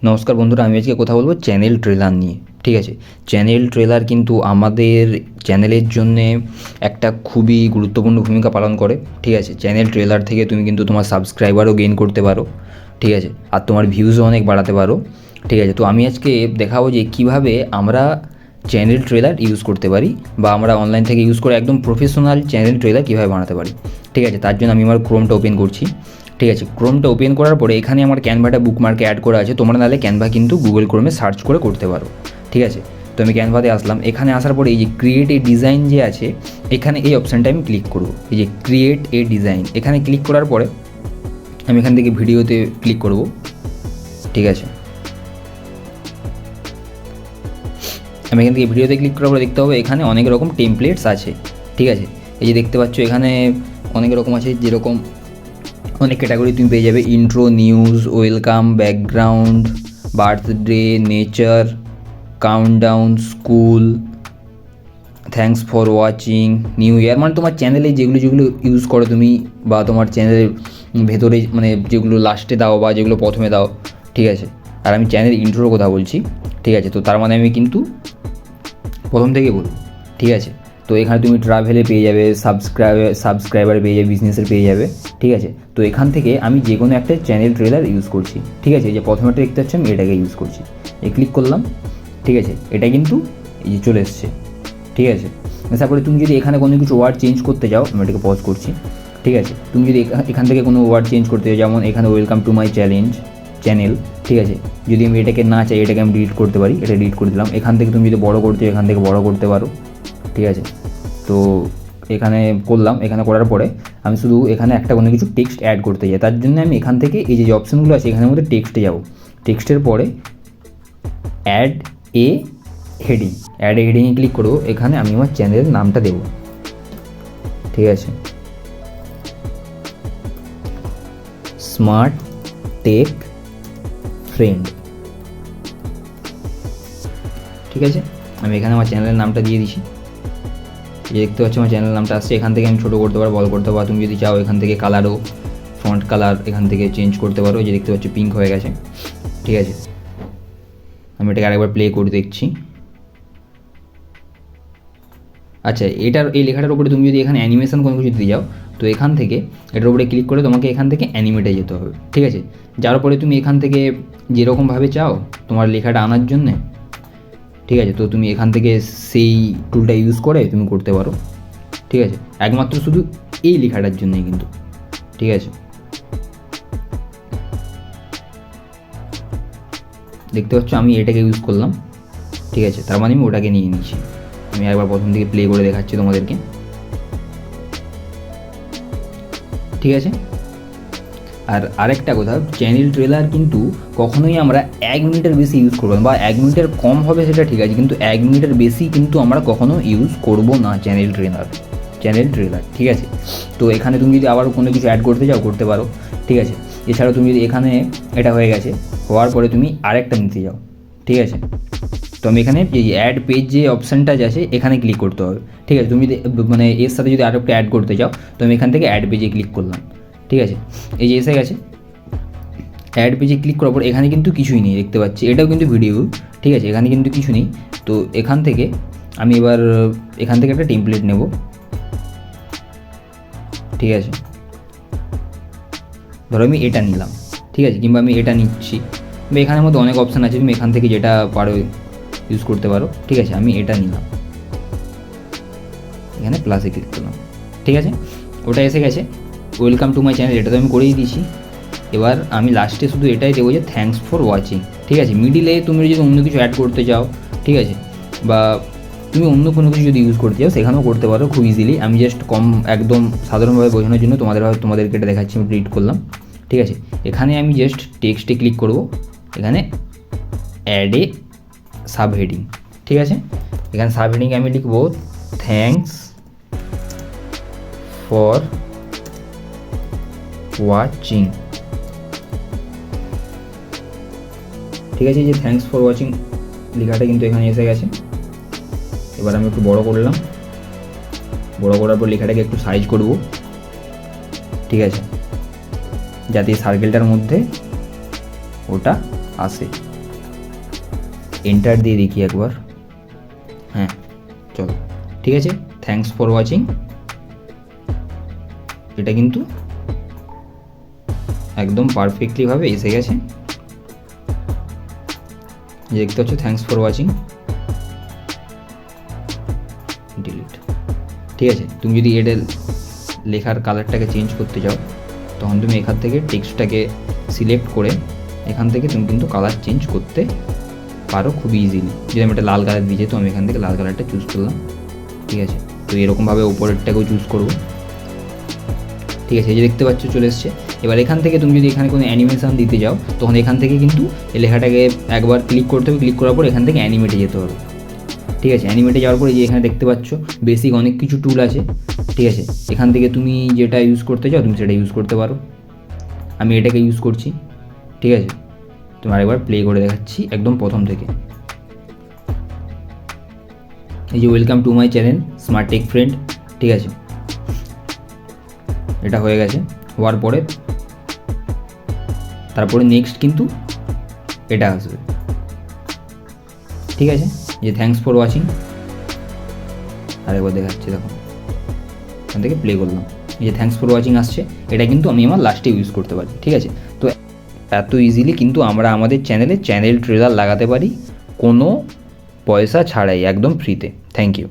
নমস্কার বন্ধুরা, আমি আজকে কথা বলবো চ্যানেল ট্রেলার নিয়ে। ঠিক আছে, চ্যানেল ট্রেলার কিন্তু আমাদের চ্যানেলের জন্যে একটা খুবই গুরুত্বপূর্ণ ভূমিকা পালন করে। ঠিক আছে, চ্যানেল ট্রেলার থেকে তুমি কিন্তু তোমার সাবস্ক্রাইবারও গেইন করতে পারো। ঠিক আছে, আর তোমার ভিউজও অনেক বাড়াতে পারো। ঠিক আছে, তো আমি আজকে দেখাবো যে কীভাবে আমরা চ্যানেল ট্রেলার ইউজ করতে পারি, বা আমরা অনলাইন থেকে ইউজ করে একদম প্রফেশনাল চ্যানেল ট্রেলার কীভাবে বানাতে পারি। ঠিক আছে, তার জন্য আমি আমার ক্রোমটা ওপেন করছি। ঠিক আছে, ক্রোমটা ওপেন করার পরে এখানে আমার ক্যানভাটা বুকমার্কে অ্যাড করা আছে। তোমরা নাহলে ক্যানভা কিন্তু গুগল ক্রোমে সার্চ করে করতে পারো। ঠিক আছে, তো আমি ক্যানভাতে আসলাম। এখানে আসার পরে এই যে ক্রিয়েট এ ডিজাইন যে আছে, এখানে এই অপশানটা আমি ক্লিক করব। এই যে ক্রিয়েট এ ডিজাইন, এখানে ক্লিক করার পরে আমি এখান থেকে ভিডিওতে ক্লিক করব। ঠিক আছে, আমি এখান থেকে ভিডিওতে ক্লিক করার পরে দেখতে হবে এখানে অনেক রকম টেমপ্লেটস আছে। ঠিক আছে, এই যে দেখতে পাচ্ছ এখানে অনেক রকম আছে, যেরকম অনেক ক্যাটাগরি তুমি পেয়ে যাবে। Intro, news, welcome, background, birthday, nature, countdown, school, thanks for watching, new year. মানে তোমার চ্যানেলে যেগুলো যেগুলো ইউজ করো তুমি, বা তোমার চ্যানেলের ভেতরে মানে যেগুলো লাস্টে দাও বা যেগুলো প্রথমে দাও। ঠিক আছে, আর আমি চ্যানেল ইন্ট্রোর কথা বলছি। ঠিক আছে, তো তার মানে আমি কিন্তু প্রথম থেকে বলবো। ঠিক আছে, তো এখানে তুমি ট্রাভেলে পেয়ে যাবে, সাবস্ক্রাইবার পেয়ে যাবে, বিজনেসের পেয়ে যাবে। ঠিক আছে, তো এখান থেকে আমি যে কোনো একটা চ্যানেল ট্রেলার ইউজ করছি। ঠিক আছে, এই যে প্রথমটা দেখতে পাচ্ছি আমি এটাকে ইউজ করছি। এই ক্লিক করলাম। ঠিক আছে, এটা কিন্তু এই যে চলে এসছে। ঠিক আছে, তারপরে তুমি যদি এখানে কোনো কিছু ওয়ার্ড চেঞ্জ করতে যাও, আমি এটাকে পজ করছি। ঠিক আছে, তুমি যদি এখান থেকে কোনো ওয়ার্ড চেঞ্জ করতে চাও, যেমন এখানে ওয়েলকাম টু মাই চ্যানেল। ঠিক আছে, যদি আমি এটাকে না চাই, এটাকে আমি ডিলিট করতে পারি। এটা ডিলিট করে দিলাম। এখান থেকে তুমি যদি বড় করতে, এখান থেকে বড় করতে পারো। ঠিক আছে, তো এখানে করলাম। এখানে করার পরে আমি শুধু এখানে একটা কোনো কিছু টেক্সট অ্যাড করতে চাই, তার জন্য আমি এখান থেকে এই যে অপশানগুলো আছে এখানের মধ্যে টেক্সটে যাব। টেক্সটের পরে অ্যাড এ হেডিংয়ে ক্লিক করবো। এখানে আমি আমার চ্যানেলের নামটা দেব। ঠিক আছে, স্মার্ট টেক ফ্রেন্ড। ঠিক আছে, আমি এখানে আমার চ্যানেলের নামটা দিয়ে দিচ্ছি। দেখতে পাচ্ছ আমার চ্যানেলের নামটা আসছে। এখান থেকে আমি ছোটো করতে পারো, বড় করতে পারো। তুমি যদি চাও এখান থেকে কালারও, ফন্ট কালার এখান থেকে চেঞ্জ করতে পারো। যে দেখতে পাচ্ছ পিঙ্ক হয়ে গেছে। ঠিক আছে, আমি এটাকে আরেকবার প্লে করে দেখছি। আচ্ছা, এই লেখাটার উপরে তুমি যদি এখানে অ্যানিমেশন কোনো কিছু দিতে যাও, তো এখান থেকে এটার উপরে ক্লিক করে তোমাকে এখান থেকে অ্যানিমেটে যেতে হবে। ঠিক আছে, যার পরে তুমি এখান থেকে যেরকমভাবে চাও তোমার লেখাটা আনার জন্যে, ঠিক আছে, তো তুমি এখান থেকে সেই টুলটা ইউজ করে তুমি করতে পারো। ঠিক আছে, একমাত্র শুধু এই লেখাটার জন্যই কিন্তু। ঠিক আছে, দেখতে পাচ্ছ আমি এটাকে ইউজ করলাম। ঠিক আছে, তার মানে আমি ওটাকে নিয়ে নিচ্ছি। আমি একবার প্রথম থেকে প্লে করে দেখাচ্ছি তোমাদেরকে। ঠিক আছে, আর আরেকটা কথা, চ্যানেল ট্রেলার কিন্তু কখনোই আমরা 1 মিনিটের বেশি ইউজ করবো না, বা 1 মিনিটের কম হবে সেটা ঠিক আছে, কিন্তু 1 মিনিটের বেশি কিন্তু আমরা কখনো ইউজ করব না চ্যানেল ট্রেলার। ঠিক আছে, তো এখানে তুমি যদি আবার কোনো কিছু অ্যাড করতে চাও করতে পারো। ঠিক আছে, এছাড়াও তুমি যদি এখানে এটা হয়ে গেছে, হওয়ার পরে তুমি আরেকটা নিতে যাও। ঠিক আছে, তো আমি এখানে এই অ্যাড পেজ যে অপশানটা আছে এখানে ক্লিক করতে হবে। ঠিক আছে, তুমি মানে এর সাথে যদি আরও একটা অ্যাড করতে চাও, তো আমি এখান থেকে অ্যাড পেজে ক্লিক করলাম। ঠিক আছে, এই যে এসে গেছে। অ্যাড পেজে ক্লিক করার পর এখানে কিন্তু কিছুই নেই, দেখতে পাচ্ছি এটাও কিন্তু ভিডিও। ঠিক আছে, এখানে কিন্তু কিছু নেই। তো এখান থেকে আমি এবার এখান থেকে একটা টেমপ্লেট নেব। ঠিক আছে, ধরো আমি এটা নিলাম। ঠিক আছে, কিংবা আমি এটা নিচ্ছি, বা এখানের মধ্যে অনেক অপশান আছে, তুমি এখান থেকে যেটা পারো ইউজ করতে পারো। ঠিক আছে, আমি এটা নিলাম, এখানে প্লাসে ক্লিক করলাম। ঠিক আছে, ওটা এসে গেছে। ওয়েলকাম টু মাই চ্যানেল এটা তো আমি করেই দিয়েছি। এবার আমি লাস্টে শুধু এটাই দেবো যে থ্যাঙ্কস ফর ওয়াচিং। ঠিক আছে, মিডিলে তুমি যদি অন্য কিছু অ্যাড করতে চাও, ঠিক আছে, বা তুমি অন্য কোনো কিছু যদি ইউজ করতে চাও সেখানেও করতে পারো খুব ইজিলি। আমি জাস্ট একদম সাধারণভাবে বোঝানোর জন্য তোমাদেরকে এটা দেখাচ্ছি। আমি ডিলিট করলাম। ঠিক আছে, এখানে আমি জাস্ট টেক্সটে ক্লিক করব। এখানে অ্যাড এ সাবহেডিং। ঠিক আছে, এখানে সাবহেডিংয়ে আমি লিখব থ্যাঙ্কস ফর ওয়াচিং। ঠিক আছে, যে থ্যাঙ্কস ফর ওয়াচিং লেখাটা কিন্তু এখানে এসে গেছে। এবার আমি একটু বড় করলাম। বড় করার পর লেখাটাকে একটু সাইজ করব। ঠিক আছে, যাতে সার্কেলটার মধ্যে ওটা আসে। এন্টার দিয়ে দেখি একবার। হ্যাঁ চলো ঠিক আছে, থ্যাঙ্কস ফর ওয়াচিং। এটা কিন্তু একদম পারফেক্টলিভাবে এসে গেছে, দেখতে পাচ্ছ, থ্যাঙ্কস ফর ওয়াচিং, ডিলিট। ঠিক আছে, তুমি যদি এটা লেখার কালারটাকে চেঞ্জ করতে চাও তখন তুমি এখান থেকে টেক্সটটাকে সিলেক্ট করে এখান থেকে তুমি কিন্তু কালার চেঞ্জ করতে পারো খুব ইজিলি। যদি আমি একটা লাল কালার দিয়েছি তো আমি এখান থেকে লাল কালারটা চুজ করলাম। ঠিক আছে, তো এরকমভাবে উপরেরটাকেও চুজ করবো। ঠিক আছে, এই যে দেখতে পাচ্ছ চলে এসছে। এবার এখান থেকে তুমি যদি এখানে কোনো অ্যানিমেশান দিতে যাও তখন এখান থেকে কিন্তু এই লেখাটাকে একবার ক্লিক করতে হবে, ক্লিক করার পর এখান থেকে অ্যানিমেটে যেতে হবে। ঠিক আছে, অ্যানিমেটে যাওয়ার পরে যে এখানে দেখতে পাচ্ছ বেসিক অনেক কিছু টুল আছে। ঠিক আছে, এখান থেকে তুমি যেটা ইউজ করতে চাও তুমি সেটা ইউজ করতে পারো। আমি এটাকে ইউজ করছি। ঠিক আছে, তুমি আরেকবার প্লে করে দেখাচ্ছি একদম প্রথম থেকে। এই যে welcome to my channel smart tech friend. ঠিক আছে, এটা হয়ে গেছে। হওয়ার পরে তারপরে নেক্সট কিন্তু এটা আসবে। ঠিক আছে, যে থ্যাঙ্কস ফর ওয়াচিং, আরেকবার দেখাচ্ছি, দেখো এখান থেকে প্লে করলাম, এই যে থ্যাঙ্কস ফর ওয়াচিং আসছে। এটা কিন্তু আমি আমার লাস্টে ইউজ করতে পারি। ঠিক আছে, তো এত ইজিলি কিন্তু আমরা আমাদের চ্যানেলে চ্যানেল ট্রেলার লাগাতে পারি কোনো পয়সা ছাড়াই, একদম ফ্রিতে। Thank you.